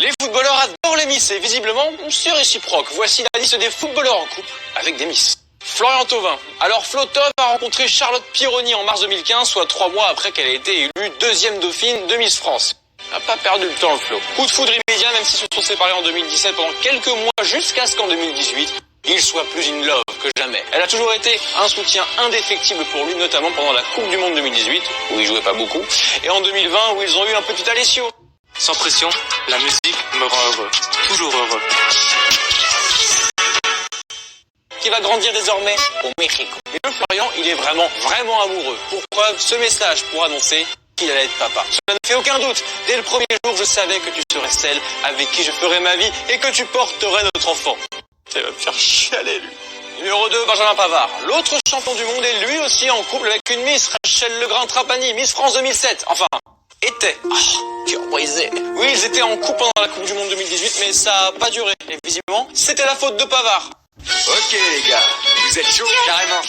Les footballeurs adorent les Miss et visiblement, c'est réciproque. Voici la liste des footballeurs en couple avec des Miss. Florian Thauvin. Alors Flo Tov a rencontré Charlotte Pironi en mars 2015, soit 3 mois après qu'elle ait été élue deuxième dauphine de Miss France. N'a pas perdu le temps le Flo. Coup de foudre immédiat même s'ils se sont séparés en 2017 pendant quelques mois jusqu'à ce qu'en 2018, il soit plus in love que jamais. Elle a toujours été un soutien indéfectible pour lui, notamment pendant la Coupe du Monde 2018, où il jouait pas beaucoup, et en 2020 où ils ont eu un petit alessio. Sans pression, la musique me rend heureux. Toujours heureux. Qui va grandir désormais au Mexico. Et le Florian, il est vraiment amoureux. Pour preuve, ce message pour annoncer qu'il allait être papa. Cela ne fait aucun doute. Dès le premier jour, je savais que tu serais celle avec qui je ferais ma vie et que tu porterais notre enfant. Ça va me faire chialer, lui. Numéro 2, Benjamin Pavard. L'autre champion du monde est lui aussi en couple avec une Miss, Rachel Legrain-Trapani, Miss France 2007. Enfin, était. Cœur brisé. Oui, ils étaient en couple pendant la Coupe du Monde 2018, mais ça a pas duré. Et visiblement, c'était la faute de Pavard. Ok les gars, vous êtes chauds? Carrément.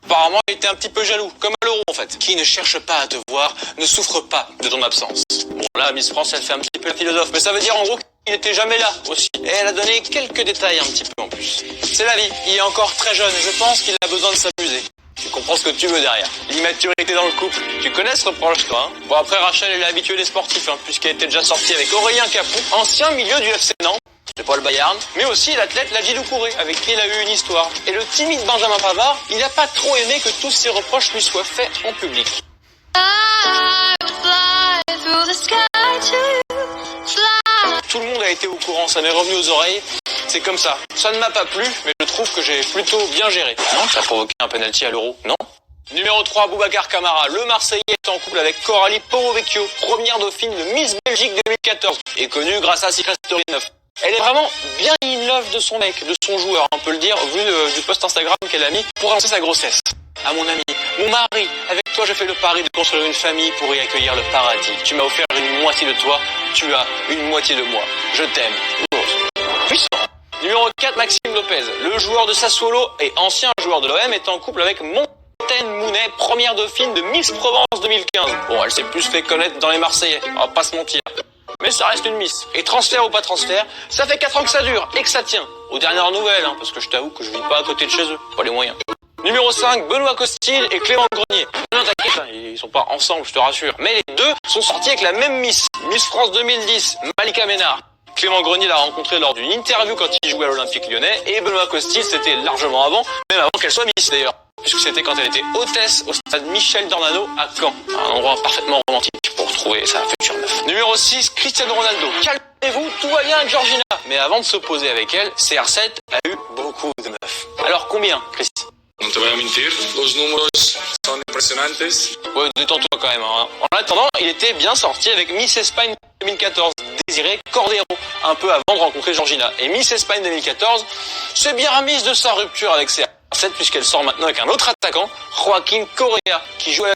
Apparemment, il était un petit peu jaloux, comme à l'Euro en fait. Qui ne cherche pas à te voir, ne souffre pas de ton absence. Bon là, Miss France, elle fait un petit peu la philosophe, mais ça veut dire en gros qu'il n'était jamais là aussi. Et elle a donné quelques détails un petit peu en plus. C'est la vie, il est encore très jeune et je pense qu'il a besoin de s'amuser. Tu comprends ce que tu veux derrière. L'immaturité dans le couple. Tu connais ce reproche, toi, hein? Bon, après, Rachel, elle est habituée des sportifs, hein, puisqu'elle était déjà sortie avec Aurélien Capou, ancien milieu du FC Nantes, de Paul Bayern, mais aussi l'athlète Ladji Doucouré, avec qui il a eu une histoire. Et le timide Benjamin Pavard, il n'a pas trop aimé que tous ses reproches lui soient faits en public. Tout le monde a été au courant, ça m'est revenu aux oreilles. C'est comme ça. Ça ne m'a pas plu, mais je trouve que j'ai plutôt bien géré. Non, ça a provoqué un penalty à l'Euro, non? Numéro 3, Boubacar Camara. Le Marseillais est en couple avec Coralie Porovecchio, première dauphine de Miss Belgique 2014, et connue grâce à Secret Story 9. Elle est vraiment bien in love de son mec, de son joueur, on peut le dire, vu du post Instagram qu'elle a mis pour annoncer sa grossesse. À mon ami, mon mari, avec toi je fais le pari de construire une famille pour y accueillir le paradis. Tu m'as offert une moitié de toi, tu as une moitié de moi. Je t'aime. Puissant. Numéro 4, Maxime Lopez. Le joueur de Sassuolo et ancien joueur de l'OM est en couple avec Montaigne Mounet, première dauphine de Miss Provence 2015. Bon, elle s'est plus fait connaître dans les Marseillais, on va pas se mentir. Mais ça reste une Miss. Et transfert ou pas transfert, ça fait 4 ans que ça dure et que ça tient. Aux dernières nouvelles, hein, parce que je t'avoue que je vis pas à côté de chez eux. Pas les moyens. Numéro 5, Benoît Costil et Clément Grenier. Non, t'inquiète, ils sont pas ensemble, je te rassure. Mais les deux sont sortis avec la même Miss. Miss France 2010, Malika Ménard. Clément Grenier l'a rencontré lors d'une interview quand il jouait à l'Olympique Lyonnais. Et Benoît Costil, c'était largement avant, même avant qu'elle soit Miss d'ailleurs. Puisque c'était quand elle était hôtesse au stade Michel Dornano à Caen. Un endroit parfaitement romantique pour trouver sa future meuf. Numéro 6, Cristiano Ronaldo. Calmez-vous, tout va bien avec Georgina. Mais avant de se poser avec elle, CR7 a eu beaucoup de meufs. Alors combien, Chris? No te voy a mentir, los números son impresionantes. Ouais, détends-toi quand même. Hein. En attendant, il était bien sorti avec Miss Espagne 2014, Désiré Cordero, un peu avant de rencontrer Georgina. Et Miss Espagne 2014, c'est bien remise de sa rupture avec CR7 puisqu'elle sort maintenant avec un autre attaquant, Joaquín Correa, qui joue à